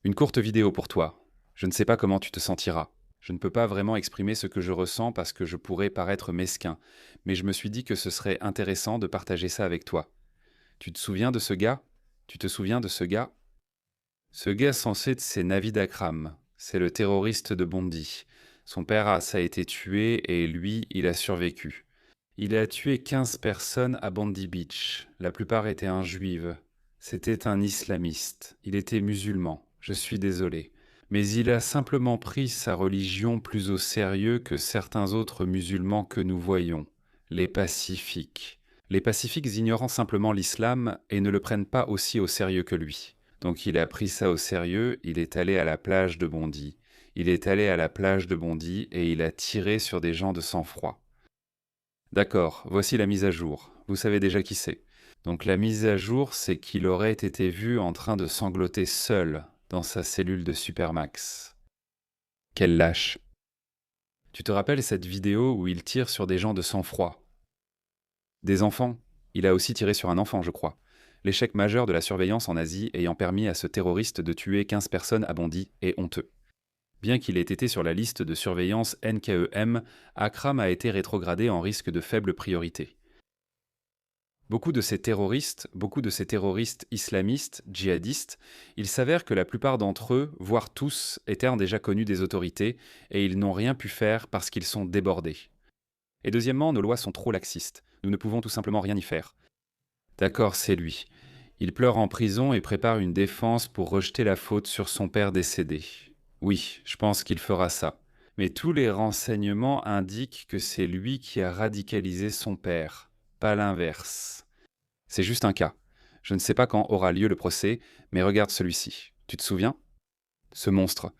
Une courte vidéo pour toi. Je ne sais pas comment tu te sentiras. Je ne peux pas vraiment exprimer ce que je ressens parce que je pourrais paraître mesquin, mais je me suis dit que ce serait intéressant de partager ça avec toi. Tu te souviens de ce gars? Tu te souviens de ce gars? Ce gars censé, c'est Navid Akram. C'est le terroriste de Bondy. Son père a été tué et lui, il a survécu. Il a tué 15 personnes à Bondi Beach. La plupart étaient un juive. C'était un islamiste. Il était musulman. Je suis désolé. Mais il a simplement pris sa religion plus au sérieux que certains autres musulmans que nous voyons, les pacifiques. Les pacifiques ignorant simplement l'islam et ne le prennent pas aussi au sérieux que lui. Donc il a pris ça au sérieux, il est allé à la plage de Bondy. Il est allé à la plage de Bondy et il a tiré sur des gens de sang-froid. D'accord, voici la mise à jour. Vous savez déjà qui c'est. Donc la mise à jour, c'est qu'il aurait été vu en train de sangloter seul dans sa cellule de Supermax. Quel lâche. Tu te rappelles cette vidéo où il tire sur des gens de sang-froid? Des enfants. Il a aussi tiré sur un enfant, je crois. L'échec majeur de la surveillance en Asie ayant permis à ce terroriste de tuer 15 personnes à Bondy est honteux. Bien qu'il ait été sur la liste de surveillance NKEM, Akram a été rétrogradé en risque de faible priorité. Beaucoup de ces terroristes islamistes, djihadistes, il s'avère que la plupart d'entre eux, voire tous, étaient déjà connus des autorités et ils n'ont rien pu faire parce qu'ils sont débordés. Et deuxièmement, nos lois sont trop laxistes. Nous ne pouvons tout simplement rien y faire. D'accord, c'est lui. Il pleure en prison et prépare une défense pour rejeter la faute sur son père décédé. Oui, je pense qu'il fera ça. Mais tous les renseignements indiquent que c'est lui qui a radicalisé son père, pas l'inverse. C'est juste un cas. Je ne sais pas quand aura lieu le procès, mais regarde celui-ci. Tu te souviens? Ce monstre.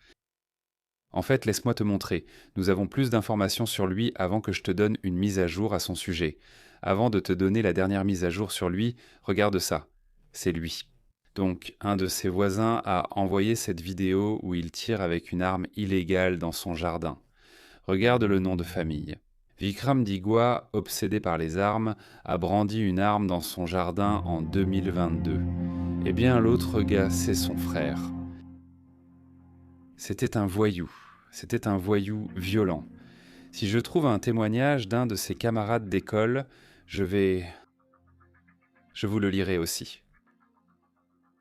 En fait, laisse-moi te montrer. Nous avons plus d'informations sur lui avant que je te donne une mise à jour à son sujet. Avant de te donner la dernière mise à jour sur lui, regarde ça. C'est lui. Donc, un de ses voisins a envoyé cette vidéo où il tire avec une arme illégale dans son jardin. Regarde le nom de famille. Vikram Digwa, obsédé par les armes, a brandi une arme dans son jardin en 2022. Eh bien, l'autre gars, c'est son frère. C'était un voyou. C'était un voyou violent. Si je trouve un témoignage d'un de ses camarades d'école, je vous le lirai aussi.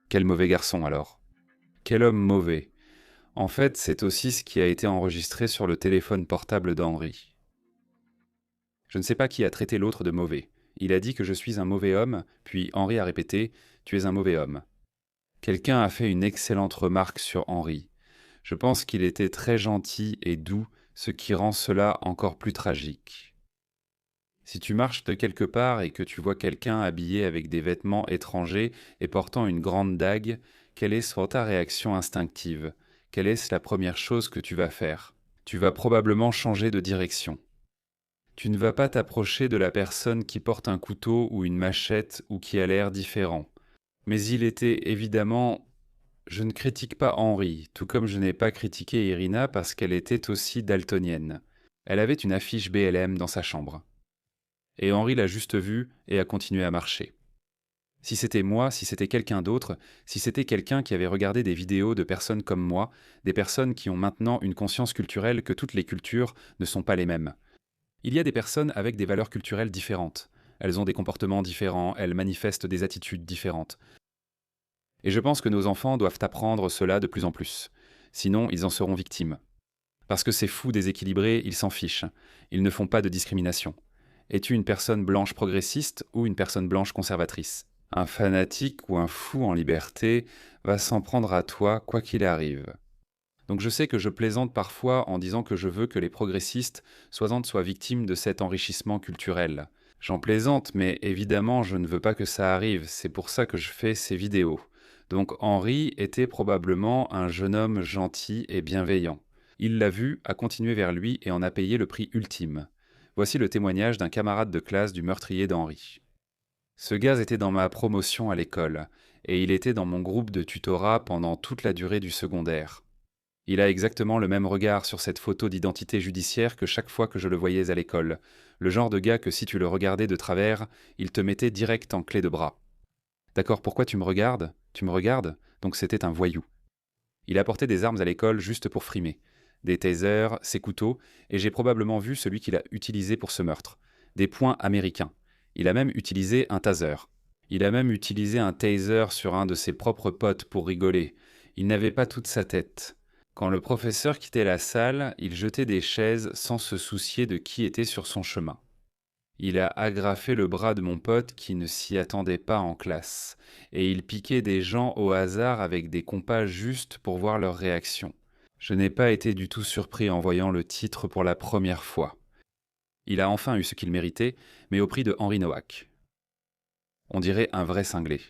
Quel mauvais garçon alors. Quel homme mauvais. En fait, c'est aussi ce qui a été enregistré sur le téléphone portable d'Henri. Je ne sais pas qui a traité l'autre de mauvais. Il a dit que je suis un mauvais homme, puis Henri a répété « Tu es un mauvais homme ». Quelqu'un a fait une excellente remarque sur Henri. Je pense qu'il était très gentil et doux, ce qui rend cela encore plus tragique. Si tu marches de quelque part et que tu vois quelqu'un habillé avec des vêtements étrangers et portant une grande dague, quelle est ta réaction instinctive? Quelle est la première chose que tu vas faire? Tu vas probablement changer de direction. Tu ne vas pas t'approcher de la personne qui porte un couteau ou une machette ou qui a l'air différent. Mais il était évidemment... Je ne critique pas Henri, tout comme je n'ai pas critiqué Irina parce qu'elle était aussi daltonienne. Elle avait une affiche BLM dans sa chambre. Et Henri l'a juste vue et a continué à marcher. Si c'était moi, si c'était quelqu'un d'autre, si c'était quelqu'un qui avait regardé des vidéos de personnes comme moi, des personnes qui ont maintenant une conscience culturelle que toutes les cultures ne sont pas les mêmes. Il y a des personnes avec des valeurs culturelles différentes. Elles ont des comportements différents, elles manifestent des attitudes différentes. Et je pense que nos enfants doivent apprendre cela de plus en plus. Sinon, ils en seront victimes. Parce que ces fous déséquilibrés, ils s'en fichent. Ils ne font pas de discrimination. Es-tu une personne blanche progressiste ou une personne blanche conservatrice? Un fanatique ou un fou en liberté va s'en prendre à toi quoi qu'il arrive. Donc je sais que je plaisante parfois en disant que je veux que les progressistes soient victimes de cet enrichissement culturel. J'en plaisante, mais évidemment je ne veux pas que ça arrive, c'est pour ça que je fais ces vidéos. Donc Henri était probablement un jeune homme gentil et bienveillant. Il l'a vu, a continué vers lui et en a payé le prix ultime. Voici le témoignage d'un camarade de classe du meurtrier d'Henri. Ce gars était dans ma promotion à l'école, et il était dans mon groupe de tutorat pendant toute la durée du secondaire. Il a exactement le même regard sur cette photo d'identité judiciaire que chaque fois que je le voyais à l'école. Le genre de gars que si tu le regardais de travers, il te mettait direct en clé de bras. D'accord, pourquoi tu me regardes? Tu me regardes? Donc c'était un voyou. Il apportait des armes à l'école juste pour frimer. Des tasers, ses couteaux, et j'ai probablement vu celui qu'il a utilisé pour ce meurtre. Des poings américains. Il a même utilisé un taser. Il a même utilisé un taser sur un de ses propres potes pour rigoler. Il n'avait pas toute sa tête. Quand le professeur quittait la salle, il jetait des chaises sans se soucier de qui était sur son chemin. Il a agrafé le bras de mon pote qui ne s'y attendait pas en classe, et il piquait des gens au hasard avec des compas juste pour voir leur réaction. Je n'ai pas été du tout surpris en voyant le titre pour la première fois. Il a enfin eu ce qu'il méritait, mais au prix de Henry Nowak. On dirait un vrai cinglé.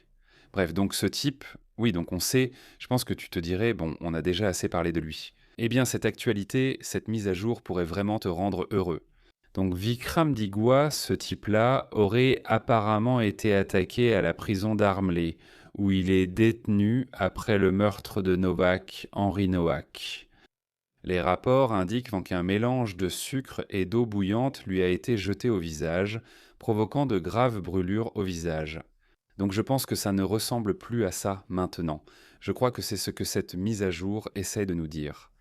Bref, donc ce type, oui, donc on sait, je pense que tu te dirais, bon, on a déjà assez parlé de lui. Eh bien, cette actualité, cette mise à jour pourrait vraiment te rendre heureux. Donc Vikram Digwa, ce type-là, aurait apparemment été attaqué à la prison d'Armley, où il est détenu après le meurtre de Novak, Henry Nowak. Les rapports indiquent qu'un mélange de sucre et d'eau bouillante lui a été jeté au visage, provoquant de graves brûlures au visage. Donc je pense que ça ne ressemble plus à ça maintenant. Je crois que c'est ce que cette mise à jour essaie de nous dire.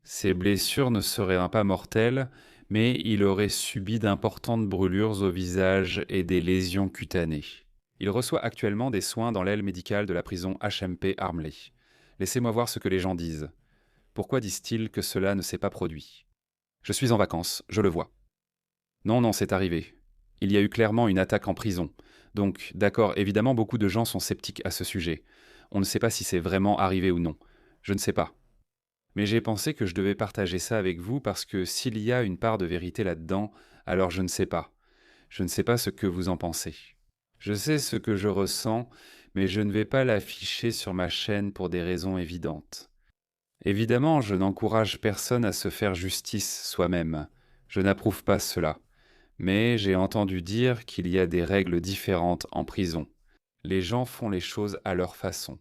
Ses blessures ne seraient pas mortelles, mais il aurait subi d'importantes brûlures au visage et des lésions cutanées. Il reçoit actuellement des soins dans l'aile médicale de la prison HMP Armley. Laissez-moi voir ce que les gens disent. Pourquoi disent-ils que cela ne s'est pas produit? Je suis en vacances, je le vois. Non, non, c'est arrivé. Il y a eu clairement une attaque en prison. Donc, d'accord, évidemment, beaucoup de gens sont sceptiques à ce sujet. On ne sait pas si c'est vraiment arrivé ou non. Je ne sais pas. Mais j'ai pensé que je devais partager ça avec vous parce que s'il y a une part de vérité là-dedans, alors je ne sais pas. Je ne sais pas ce que vous en pensez. Je sais ce que je ressens, mais je ne vais pas l'afficher sur ma chaîne pour des raisons évidentes. Évidemment, je n'encourage personne à se faire justice soi-même. Je n'approuve pas cela. Mais j'ai entendu dire qu'il y a des règles différentes en prison. Les gens font les choses à leur façon.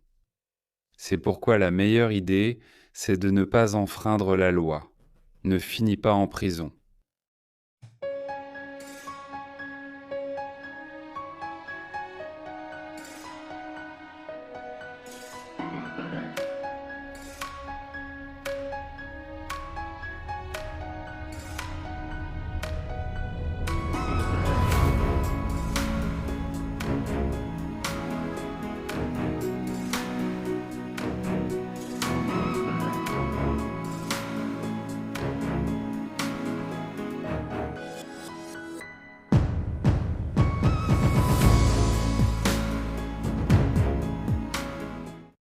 C'est pourquoi la meilleure idée, c'est de ne pas enfreindre la loi. Ne finis pas en prison.